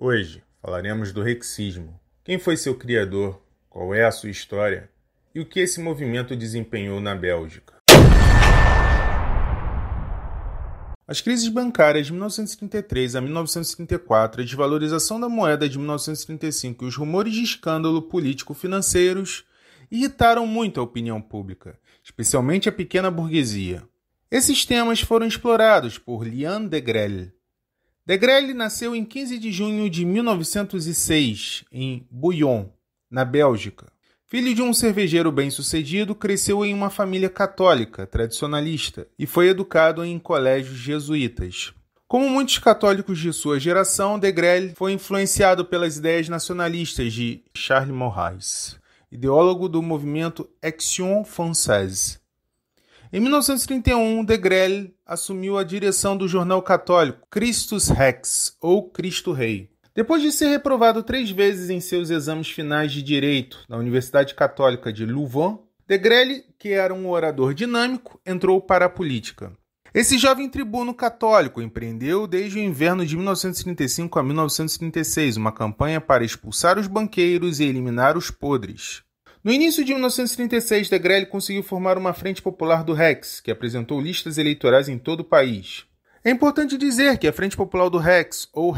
Hoje falaremos do rexismo. Quem foi seu criador? Qual é a sua história? E o que esse movimento desempenhou na Bélgica? As crises bancárias de 1933 a 1934, a desvalorização da moeda de 1935 e os rumores de escândalo político-financeiros irritaram muito a opinião pública, especialmente a pequena burguesia. Esses temas foram explorados por Liane Degrelle. Degrelle nasceu em 15 de junho de 1906, em Bouillon, na Bélgica. Filho de um cervejeiro bem-sucedido, cresceu em uma família católica, tradicionalista, e foi educado em colégios jesuítas. Como muitos católicos de sua geração, Degrelle foi influenciado pelas ideias nacionalistas de Charles Maurras, ideólogo do movimento Action Française. Em 1931, Degrelle assumiu a direção do jornal católico Christus Rex, ou Cristo Rei. Depois de ser reprovado 3 vezes em seus exames finais de Direito na Universidade Católica de Louvain, Degrelle, que era um orador dinâmico, entrou para a política. Esse jovem tribuno católico empreendeu desde o inverno de 1935 a 1936 uma campanha para expulsar os banqueiros e eliminar os podres. No início de 1936, Degrelle conseguiu formar uma frente popular do Rex, que apresentou listas eleitorais em todo o país. É importante dizer que a Frente Popular do Rex, ou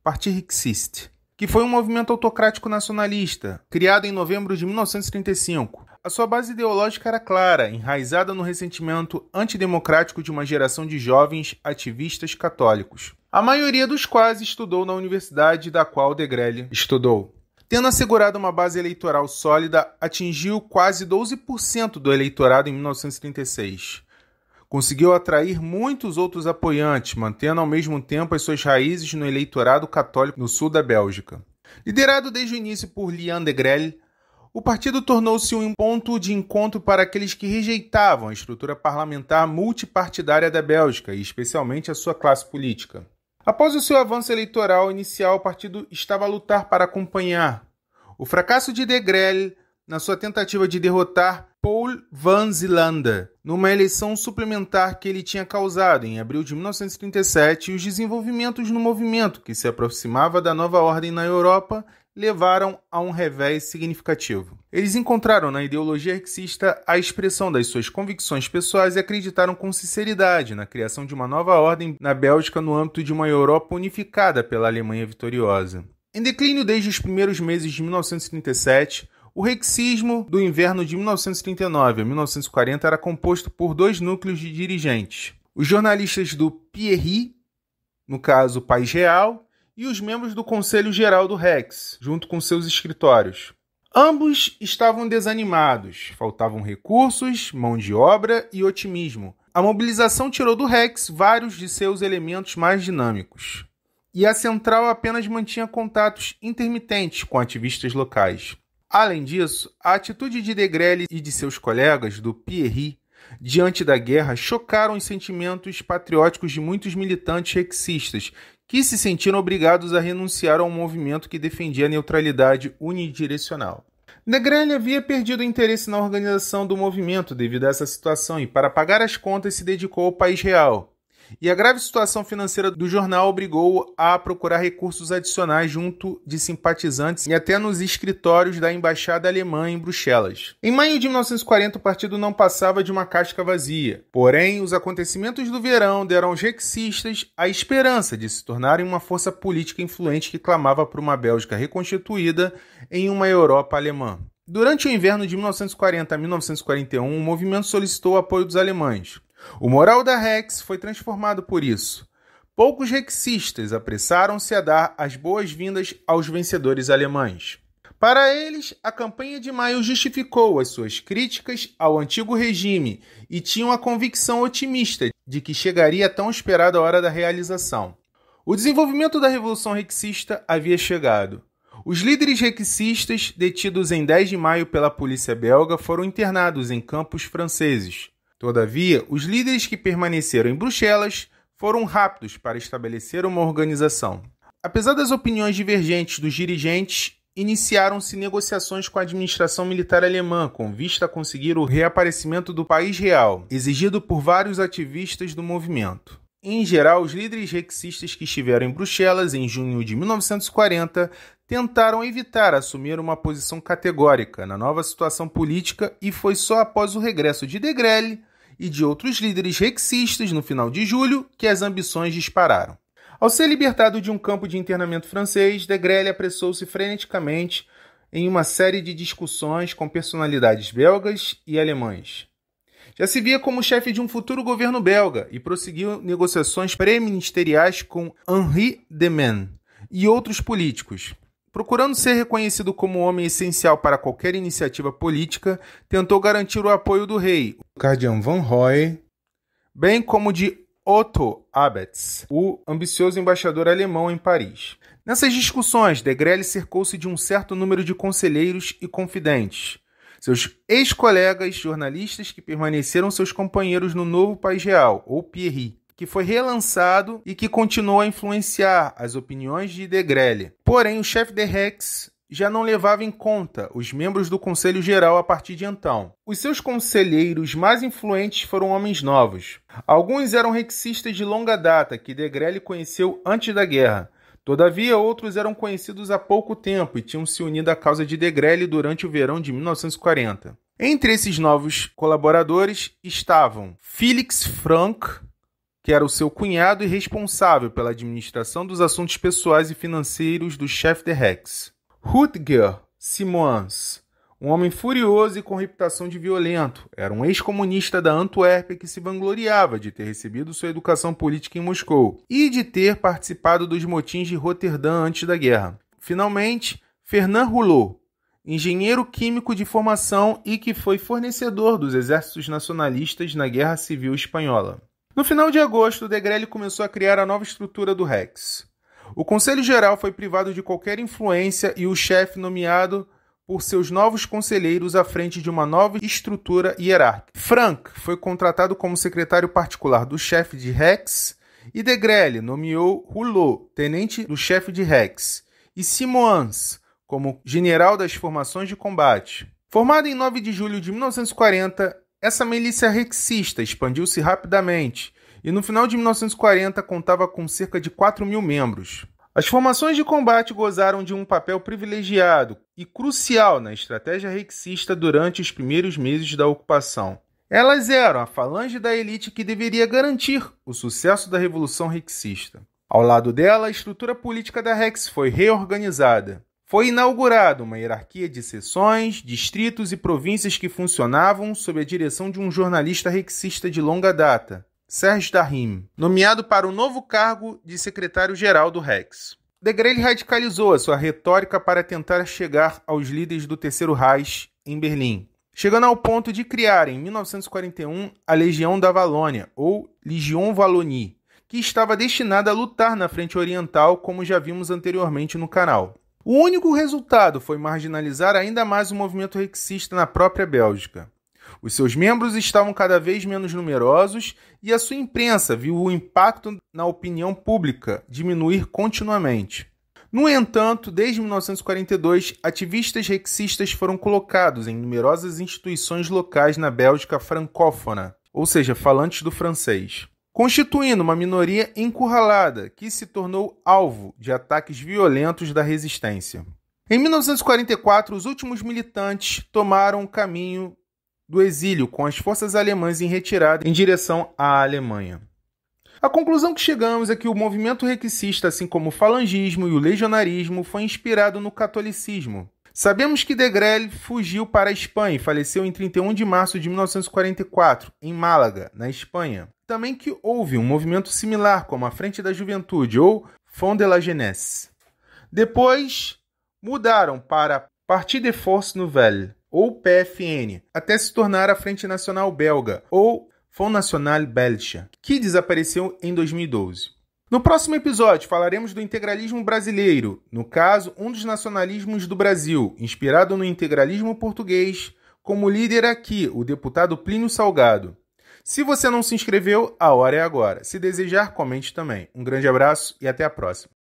Parti Rexiste, que foi um movimento autocrático nacionalista, criado em novembro de 1935. A sua base ideológica era clara, enraizada no ressentimento antidemocrático de uma geração de jovens ativistas católicos, a maioria dos quais estudou na universidade da qual Degrelle estudou. Tendo assegurado uma base eleitoral sólida, atingiu quase 12% do eleitorado em 1936. Conseguiu atrair muitos outros apoiantes, mantendo ao mesmo tempo as suas raízes no eleitorado católico no sul da Bélgica. Liderado desde o início por Liane Degrelle, o partido tornou-se um ponto de encontro para aqueles que rejeitavam a estrutura parlamentar multipartidária da Bélgica, e especialmente a sua classe política. Após o seu avanço eleitoral inicial, o partido estava a lutar para acompanhar o fracasso de Degrelle na sua tentativa de derrotar Paul van Zeelander numa eleição suplementar que ele tinha causado em abril de 1937, e os desenvolvimentos no movimento, que se aproximava da nova ordem na Europa, levaram a um revés significativo. Eles encontraram na ideologia rexista a expressão das suas convicções pessoais e acreditaram com sinceridade na criação de uma nova ordem na Bélgica no âmbito de uma Europa unificada pela Alemanha vitoriosa. Em declínio desde os primeiros meses de 1937, o rexismo do inverno de 1939 a 1940 era composto por 2 núcleos de dirigentes: os jornalistas do PRI, no caso País Real, e os membros do Conselho Geral do Rex, junto com seus escritórios. Ambos estavam desanimados, faltavam recursos, mão de obra e otimismo. A mobilização tirou do Rex vários de seus elementos mais dinâmicos, e a central apenas mantinha contatos intermitentes com ativistas locais. Além disso, a atitude de Degrelle e de seus colegas do PRI diante da guerra chocaram os sentimentos patrióticos de muitos militantes rexistas que se sentiram obrigados a renunciar ao movimento que defendia a neutralidade unidirecional. Degrelle havia perdido o interesse na organização do movimento devido a essa situação e, para pagar as contas, se dedicou ao País Real. E a grave situação financeira do jornal obrigou-o a procurar recursos adicionais junto de simpatizantes e até nos escritórios da embaixada alemã em Bruxelas. Em maio de 1940, o partido não passava de uma casca vazia. Porém, os acontecimentos do verão deram aos rexistas a esperança de se tornarem uma força política influente que clamava por uma Bélgica reconstituída em uma Europa alemã. Durante o inverno de 1940 a 1941, o movimento solicitou o apoio dos alemães. O moral da Rex foi transformado por isso. Poucos rexistas apressaram-se a dar as boas-vindas aos vencedores alemães. Para eles, a campanha de maio justificou as suas críticas ao antigo regime e tinham a convicção otimista de que chegaria a tão esperada hora da realização. O desenvolvimento da Revolução Rexista havia chegado. Os líderes rexistas, detidos em 10 de maio pela polícia belga, foram internados em campos franceses. Todavia, os líderes que permaneceram em Bruxelas foram rápidos para estabelecer uma organização. Apesar das opiniões divergentes dos dirigentes, iniciaram-se negociações com a administração militar alemã com vista a conseguir o reaparecimento do País Real, exigido por vários ativistas do movimento. Em geral, os líderes rexistas que estiveram em Bruxelas em junho de 1940 tentaram evitar assumir uma posição categórica na nova situação política e foi só após o regresso de Degrelle e de outros líderes rexistas no final de julho que as ambições dispararam. Ao ser libertado de um campo de internamento francês, Degrelle apressou-se freneticamente em uma série de discussões com personalidades belgas e alemães. Já se via como chefe de um futuro governo belga e prosseguiu negociações pré-ministeriais com Henri Demen e outros políticos. Procurando ser reconhecido como um homem essencial para qualquer iniciativa política, tentou garantir o apoio do rei, Cardian van Roy, bem como de Otto Abetz, o ambicioso embaixador alemão em Paris. Nessas discussões, Degrelle cercou-se de um certo número de conselheiros e confidentes, seus ex-colegas jornalistas que permaneceram seus companheiros no Novo País Real, ou PRI, que foi relançado e que continuou a influenciar as opiniões de Degrelle. Porém, o chefe de Rex já não levava em conta os membros do Conselho Geral a partir de então. Os seus conselheiros mais influentes foram homens novos. Alguns eram rexistas de longa data, que Degrelle conheceu antes da guerra. Todavia, outros eram conhecidos há pouco tempo e tinham se unido à causa de Degrelle durante o verão de 1940. Entre esses novos colaboradores estavam Félix Frank, que era o seu cunhado e responsável pela administração dos assuntos pessoais e financeiros do chefe de Rex. Rutger Simons, um homem furioso e com reputação de violento, era um ex-comunista da Antuérpia que se vangloriava de ter recebido sua educação política em Moscou e de ter participado dos motins de Roterdã antes da guerra. Finalmente, Fernand Rouleau, engenheiro químico de formação e que foi fornecedor dos exércitos nacionalistas na Guerra Civil Espanhola. No final de agosto, Degrelle começou a criar a nova estrutura do Rex. O Conselho Geral foi privado de qualquer influência e o chefe nomeado por seus novos conselheiros à frente de uma nova estrutura hierárquica. Frank foi contratado como secretário particular do chefe de Rex e Degrelle nomeou Rouleau, tenente do chefe de Rex, e Simons como general das formações de combate. Formada em 9 de julho de 1940, essa milícia rexista expandiu-se rapidamente e no final de 1940 contava com cerca de 4.000 membros. As formações de combate gozaram de um papel privilegiado e crucial na estratégia rexista durante os primeiros meses da ocupação. Elas eram a falange da elite que deveria garantir o sucesso da Revolução Rexista. Ao lado dela, a estrutura política da Rex foi reorganizada. Foi inaugurada uma hierarquia de seções, distritos e províncias que funcionavam sob a direção de um jornalista rexista de longa data, Serge Darrim, nomeado para o novo cargo de secretário-geral do Rex. Degrelle radicalizou a sua retórica para tentar chegar aos líderes do Terceiro Reich em Berlim, chegando ao ponto de criar, em 1941, a Legião da Valônia, ou Legion Wallonie, que estava destinada a lutar na frente oriental, como já vimos anteriormente no canal. O único resultado foi marginalizar ainda mais o movimento rexista na própria Bélgica. Os seus membros estavam cada vez menos numerosos e a sua imprensa viu o impacto na opinião pública diminuir continuamente. No entanto, desde 1942, ativistas rexistas foram colocados em numerosas instituições locais na Bélgica francófona, ou seja, falantes do francês, constituindo uma minoria encurralada que se tornou alvo de ataques violentos da resistência. Em 1944, os últimos militantes tomaram o caminho do exílio com as forças alemãs em retirada em direção à Alemanha. A conclusão que chegamos é que o movimento rexista, assim como o falangismo e o legionarismo, foi inspirado no catolicismo. Sabemos que Degrelle fugiu para a Espanha e faleceu em 31 de março de 1944, em Málaga, na Espanha. Também que houve um movimento similar, como a Frente da Juventude, ou Front de la Jeunesse. Depois, mudaram para Parti de Force Nouvelle, ou PFN, até se tornar a Frente Nacional Belga, ou Front National Belge, que desapareceu em 2012. No próximo episódio falaremos do integralismo brasileiro, no caso, um dos nacionalismos do Brasil, inspirado no integralismo português, como líder aqui, o deputado Plínio Salgado. Se você não se inscreveu, a hora é agora. Se desejar, comente também. Um grande abraço e até a próxima.